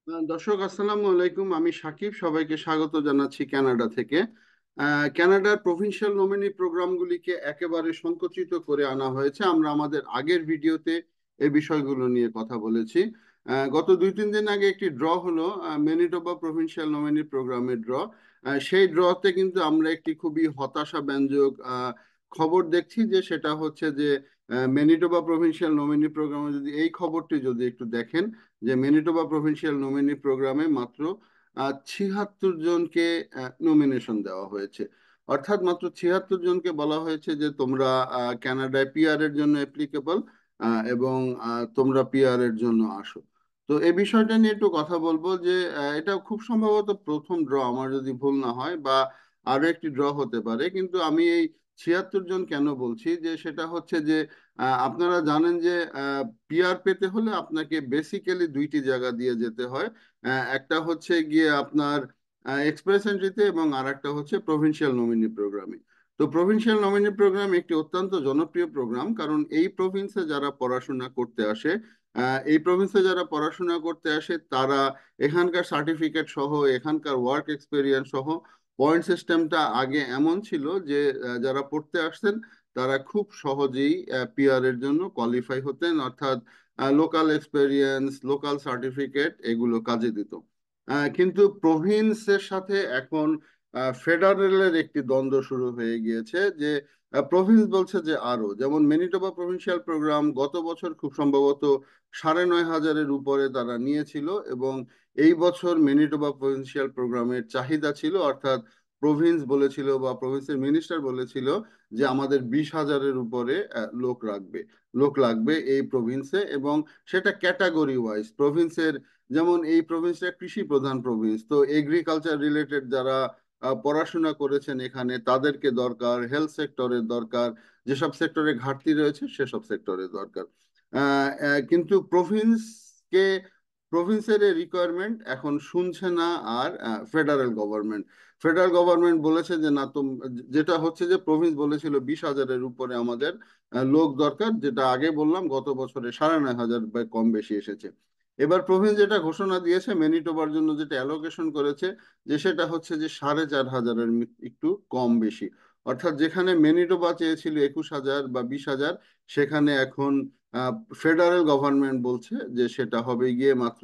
দর্শক আসসালামু আলাইকুম। আমি সাকিব, সবাইকে স্বাগত জানাচ্ছি কানাডা থেকে। কানাডার প্রভিন্সিয়াল নমিনি প্রোগ্রামগুলিকে একেবারে সংকুচিত করে আনা হয়েছে। আমরা আমাদের আগের ভিডিওতে এই বিষয়গুলো নিয়ে কথা বলেছি। গত 2-3 দিন আগে একটি ড্র হলো, ম্যানিটোবা প্রভিন্সিয়াল নমিনি প্রোগ্রামের ড্র। সেই ড্রতে কিন্তু আমরা একটি খুবই হতাশাব্যঞ্জক খবর দেখছি, যে সেটা হচ্ছে যে ম্যানিটোবা প্রভিন্সিয়াল নমিনি প্রোগ্রামে যদি এই খবরটি যদি একটু দেখেন, যে ম্যানিটোবা প্রভিন্সিয়াল নমিনি প্রোগ্রামে মাত্র 76 জনকে নমিনেশন দেওয়া হয়েছে। অর্থাৎ মাত্র 76 জনকে বলা হয়েছে যে তোমরা কানাডায় পিআর এর জন্য অ্যাপ্লিকেবল, এবং তোমরা পিআর এর জন্য আসো। তো এই বিষয়টা নিয়ে একটু কথা বলবো, যে এটা খুব সম্ভবত প্রথম ড্র, আমার যদি ভুল না হয়, বা আরো একটি ড্র হতে পারে। কিন্তু আমি এই 76 জন কেন বলছি, যে সেটা হচ্ছে যে আপনারা জানেন যে পিআর পেতে হলে আপনাকে বেসিক্যালি দুইটি জায়গা দিয়ে যেতে হয়। একটা হচ্ছে গিয়ে আপনার এক্সপ্রেস এন্ট্রিতে, এবং আর একটা হচ্ছে প্রভিন্সিয়াল নমিনি প্রোগ্রামে। তো প্রভিন্সিয়াল নমিনি প্রোগ্রাম একটি অত্যন্ত জনপ্রিয় প্রোগ্রাম, কারণ এই প্রভিন্সে যারা পড়াশোনা করতে আসে, তারা এখানকার সার্টিফিকেট সহ, এখানকার ওয়ার্ক এক্সপেরিয়েন্স সহ, পয়েন্ট সিস্টেমটা আগে এমন ছিল যে যারা পড়তে আসতেন তারা খুব সহজেই পিআর এর জন্য কোয়ালিফাই হতেন, অর্থাৎ লোকাল এক্সপেরিয়েন্স, লোকাল সার্টিফিকেট এগুলো কাজে দিত। কিন্তু প্রভিন্সের সাথে এখন ফেডারেলের একটি দ্বন্দ্ব শুরু হয়ে গিয়েছে, যে প্রভিন্স বলছে যে আরো, যেমন ম্যানিটোবা প্রভিন্সিয়াল প্রোগ্রাম গত বছর খুব সম্ভবত 9,500-এর উপরে তারা নিয়েছিল, এবং এই বছর ম্যানিটোবা প্রভিন্সিয়াল প্রোগ্রামের চাহিদা ছিল, অর্থাৎ প্রভিন্স বলেছিল বা প্রভিন্সের মিনিস্টার বলেছিল যে আমাদের 20,000-এর উপরে লোক লাগবে এই প্রভিন্সে, এবং সেটা ক্যাটাগরি ওয়াইজ প্রভিন্সের। যেমন এই প্রভিন্সটা কৃষি প্রধান প্রভিন্স, তো এগ্রিকালচার রিলেটেড যারা পড়াশোনা করেছেন এখানে তাদেরকে দরকার, হেলথ সেক্টরের দরকার, যেসব সেক্টরে ঘাটতি রয়েছে সেসব সেক্টরের দরকার। কিন্তু প্রভিন্সের রিকোয়ারমেন্ট এখন শুনছে না। আর ফেডারেল গভর্নমেন্ট বলেছে যে না, যেটা হচ্ছে যে প্রভিন্স বলেছিল 20,000-এর উপরে আমাদের লোক দরকার, যেটা আগে বললাম গত বছরে 9,500 বা কম বেশি এসেছে। এবার প্রভিন্স যেটা ঘোষণা দিয়েছে ম্যানিটোবার জন্য, যেটা অ্যালোকেশন করেছে, যে সেটা হচ্ছে যে 4,500-এর একটু কম বেশি। অর্থাৎ যেখানে ম্যানিটোবা চেয়েছিল 21,000 বা 20,000, সেখানে এখন ফেডারেল গভর্নমেন্ট বলছে যে সেটা হবে গিয়ে মাত্র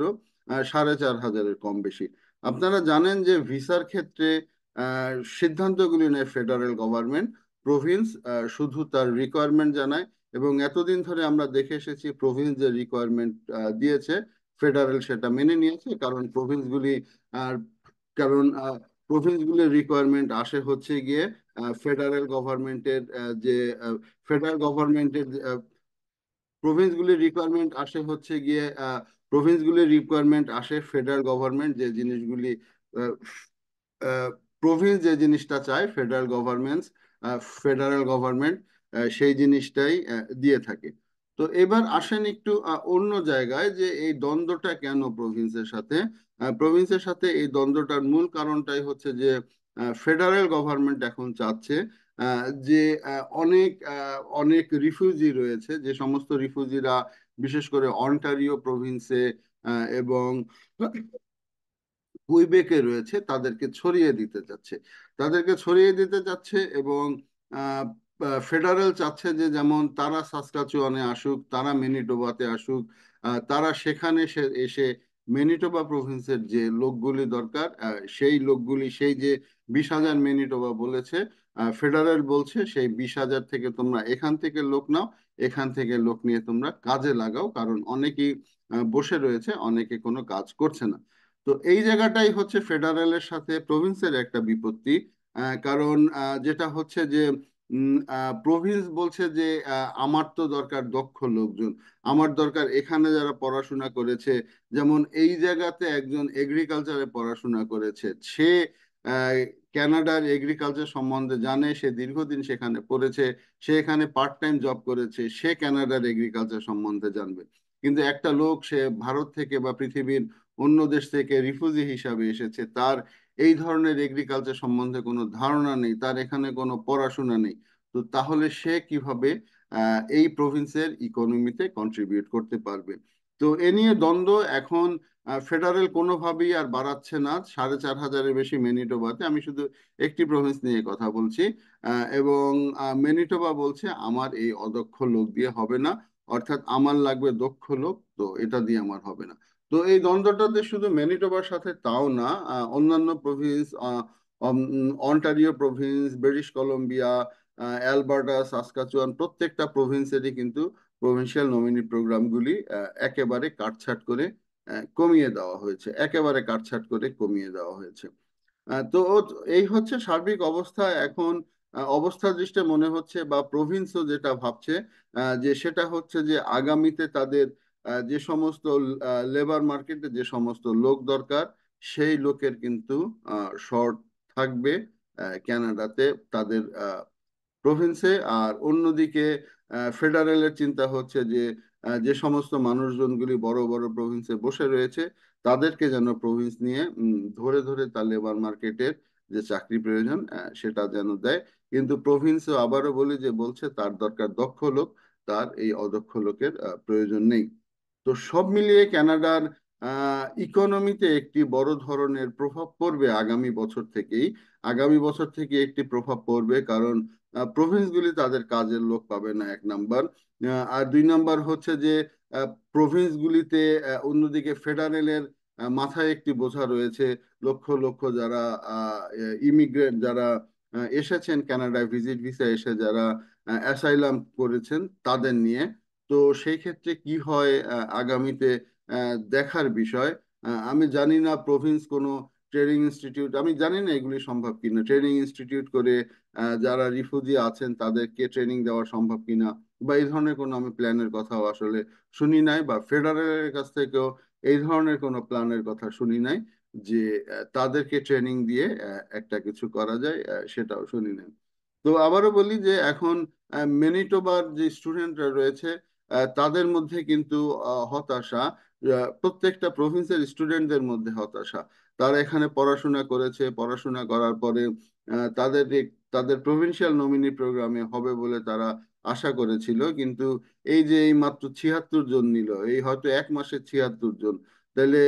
4,500-এর কম বেশি। আপনারা জানেন যে ভিসার ক্ষেত্রে সিদ্ধান্তগুলি নেয় ফেডারেল গভর্নমেন্ট, প্রভিন্স শুধু তার রিকোয়ারমেন্ট জানায়। এবং এতদিন ধরে আমরা দেখে এসেছি প্রভিন্স যে রিকোয়ারমেন্ট দিয়েছে, ফেডারেল সেটা মেনে নিয়েছে, আর কারণ প্রভিন্সগুলির রিকোয়ারমেন্ট আসে হচ্ছে গিয়ে ফেডারেল গভর্নমেন্টের যে ফেডারেল গভর্নমেন্টের প্রভিন্সগুলির রিকোয়ারমেন্ট আসে হচ্ছে গিয়ে প্রভিন্সগুলির রিকোয়ারমেন্ট আসে ফেডারেল গভর্নমেন্ট যে জিনিসগুলি, প্রভিন্স যে জিনিসটা চায় ফেডারেল গভর্নমেন্ট সেই জিনিসটাই দিয়ে থাকে। তো এবার আসেন একটু অন্য জায়গায়, যে এই দ্বন্দ্বটা কেন প্রভিন্সের সাথে এই দ্বন্দ্বটার মূল কারণটাই হচ্ছে যে ফেডারেল গভর্নমেন্ট এখন চাচ্ছে যে অনেক রিফিউজি রয়েছে, যে সমস্ত রিফিউজিরা বিশেষ করে অন্টারিও প্রভিন্সে এবং কুইবেকে রয়েছে, তাদেরকে ছড়িয়ে দিতে চাচ্ছে। এবং ফেডারেল চাচ্ছে যে যেমন তারা সাসকাচুয়ানে আসুক, তারা ম্যানিটোবাতে আসুক, তারা সেখানে এসে ম্যানিটোবা প্রভিন্সের যে লোকগুলি দরকার, সেই যে 20,000 ম্যানিটোবা বলেছে, ফেডারেল বলছে সেই 20,000 থেকে তোমরা এখান থেকে লোক নাও, এখান থেকে লোক নিয়ে তোমরা কাজে লাগাও, কারণ অনেকেই বসে রয়েছে, অনেকে কোনো কাজ করছে না। তো এই জায়গাটাই হচ্ছে ফেডারেলের সাথে প্রভিন্সের একটা বিপত্তি। কারণ যেটা হচ্ছে যে প্রভিন্স বলছে যে আমার তো দরকার দক্ষ লোকজন, আমার দরকার এখানে যারা পড়াশোনা করেছে। যেমন এই জায়গাতে একজন এগ্রিকালচারে পড়াশোনা করেছে, সে আহ, কানাডার এগ্রিকালচার সম্বন্ধে জানে, সে দীর্ঘদিন সেখানে পড়েছে, সে এখানে পার্ট টাইম জব করেছে, সে কানাডার এগ্রিকালচার সম্বন্ধে জানবে। কিন্তু একটা লোক, সে ভারত থেকে বা পৃথিবীর অন্য দেশ থেকে রিফিউজি হিসাবে এসেছে, তার এই ধরনের এগ্রিকালচার সম্বন্ধে কোনো ধারণা নেই, তার এখানে কোনো পড়াশোনা নেই। তো তাহলে সে কিভাবে এই প্রভিন্সের ইকোনমিতে কন্ট্রিবিউট করতে পারবে? তো এ নিয়ে দ্বন্দ্ব এখন। ফেডারেল কোনোভাবেই আর বাড়াচ্ছে না 4,500-এর বেশি ম্যানিটোবাতে। আমি শুধু একটি প্রভিন্স নিয়ে কথা বলছি। এবং ম্যানিটোবা বলছে আমার এই অদক্ষ লোক দিয়ে হবে না, অর্থাৎ আমার লাগবে দক্ষ লোক, তো এটা দিয়ে আমার হবে না। তো এই দ্বন্দ্বটাতে শুধু ম্যানিটোবার সাথে তাও না, অন্যান্য Province, Ontario Province, British Columbia, Alberta, Saskatchewan, প্রত্যেকটা প্রভিন্সেরই কিন্তু প্রভিন্সিয়াল নমিনি প্রোগ্রামগুলি একেবারে কাটছাট করে কমিয়ে দেওয়া হয়েছে, একেবারে কাটছাট করে কমিয়ে দেওয়া হয়েছে। তো এই হচ্ছে সার্বিক অবস্থা এখন। অবস্থা দৃষ্টে মনে হচ্ছে বা প্রভিন্সও যেটা ভাবছে, যে সেটা হচ্ছে যে আগামীতে তাদের যে সমস্ত লেবার মার্কেটে যে সমস্ত লোক দরকার, সেই লোকের কিন্তু শর্ট থাকবে কানাডাতে, তাদের প্রভিন্সে। আর অন্যদিকে ফেডারেলের চিন্তা হচ্ছে যে যে সমস্ত মানুষজনগুলি বড় বড় প্রভিন্সে বসে রয়েছে, তাদেরকে যেন প্রভিন্স নিয়ে ধরে ধরে তার লেবার মার্কেটের যে চাকরি প্রয়োজন সেটা যেন দেয়। কিন্তু প্রভিন্সও আবারও বলি যে বলছে তার দরকার দক্ষ লোক, তার এই অদক্ষ লোকের প্রয়োজন নেই। তো সব মিলিয়ে কানাডার ইকোনমিতে একটি বড় ধরনের প্রভাব পড়বে আগামী বছর থেকেই। আগামী বছর থেকে একটি প্রভাব পড়বে, কারণ প্রভিন্সগুলি তাদের কাজের লোক পাবে না, এক নাম্বার। আর দুই নাম্বার হচ্ছে যে প্রভিন্সগুলিতে অন্যদিকে ফেডারেলের মাথায় একটি বোঝা রয়েছে, লক্ষ লক্ষ যারা ইমিগ্রেন্ট, যারা এসেছেন কানাডায় ভিজিট ভিসা এসে, যারা অ্যাসাইলাম করেছেন, তাদের নিয়ে। তো সেই ক্ষেত্রে কি হয় আগামীতে দেখার বিষয়। আমি জানি না প্রভিন্স কোনো ট্রেনিং ইনস্টিটিউট, আমি জানি না এগুলি সম্ভব কিনা, ট্রেনিং ইনস্টিটিউট করে যারা রিফিউজি আছেন তাদেরকে ট্রেনিং দেওয়া সম্ভব কিনা, বা এই ধরনের কোনো আমি প্ল্যানের কথাও আসলে শুনি নাই, বা ফেডারেলের কাছ থেকেও এই ধরনের কোনো প্ল্যানের কথা শুনি নাই যে তাদেরকে ট্রেনিং দিয়ে একটা কিছু করা যায়, সেটাও শুনি নাই। তো আবারও বলি যে এখন ম্যানিটোবার যে স্টুডেন্টরা রয়েছে তাদের মধ্যে কিন্তু হতাশা, প্রত্যেকটা প্রভিন্সের স্টুডেন্টদের মধ্যে হতাশা। তারা এখানে পড়াশোনা করেছে, পড়াশোনা করার পরে তাদের তাদের প্রভিন্সিয়াল নমিনি প্রোগ্রামে হবে বলে তারা আশা করেছিল, কিন্তু এই যে এই মাত্র 76 জন নিল, এই হয়তো এক মাসে 76 জন, তাহলে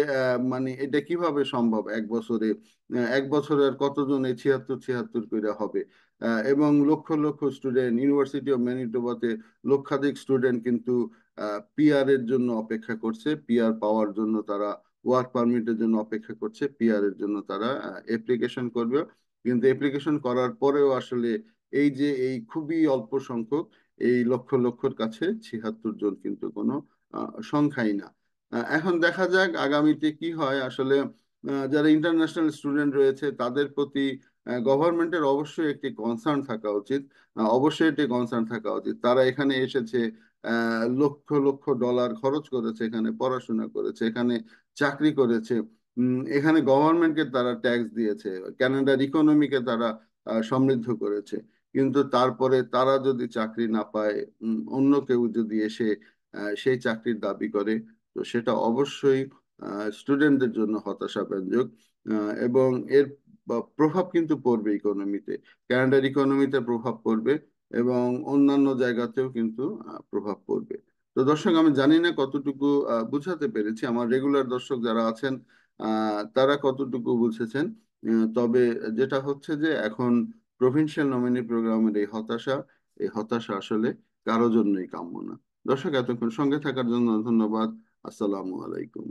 মানে এটা কিভাবে সম্ভব এক বছরে? এক বছরে আর কতজন এই 76 76 করে হবে? এবং lakh lakh student university of ম্যানিটোবাতে, লক্ষাধিক স্টুডেন্ট কিন্তু পিআর এর জন্য অপেক্ষা করছে, পিআর পাওয়ার জন্য তারা, ওয়ার্ক পারমিটের জন্য অপেক্ষা করছে, পিআর এর জন্য তারা অ্যাপ্লিকেশন করবে। কিন্তু অ্যাপ্লিকেশন করার পরেও আসলে এই যে এই খুবই অল্প সংখ্যক, এই লক্ষ লক্ষর কাছে 76 জন কিন্তু কোনো সংখ্যাই না। এখন দেখা যাক আগামীতে কি হয় আসলে। যারা ইন্টারন্যাশনাল স্টুডেন্ট রয়েছে তাদের প্রতি গভর্নমেন্টের অবশ্যই একটি কনসার্ন থাকা উচিত, অবশ্যই একটি কনসার্ন থাকা উচিত। তারা এখানে এসেছে, লক্ষ লক্ষ ডলার খরচ করেছে, এখানে পড়াশোনা করেছে, এখানে চাকরি করেছে, এখানে গভর্নমেন্টকে তারা ট্যাক্স দিয়েছে, কানাডার ইকোনমিকে তারা সমৃদ্ধ করেছে। কিন্তু তারপরে তারা যদি চাকরি না পায়, অন্য কেউ যদি এসে সেই চাকরির দাবি করে, তো সেটা অবশ্যই স্টুডেন্টদের জন্য হতাশাব্যঞ্জক। এবং এর প্রভাব কিন্তু পড়বে ইকোনমিতে, কানাডার ইকোনমিতে প্রভাব পড়বে, এবং অন্যান্য জায়গাতেও কিন্তু প্রভাব পড়বে। তো দর্শক, আমি জানি না কতটুকু বুঝাতে পেরেছি, আমার রেগুলার দর্শক যারা আছেন তারা কতটুকু বুঝেছেন। তবে যেটা হচ্ছে যে এখন প্রভিন্সিয়াল নমিনি প্রোগ্রামের এই হতাশা, এই হতাশা আসলে কারো জন্যই কাম্য না। দর্শক, এতক্ষণ সঙ্গে থাকার জন্য ধন্যবাদ। আসসালামু আলাইকুম।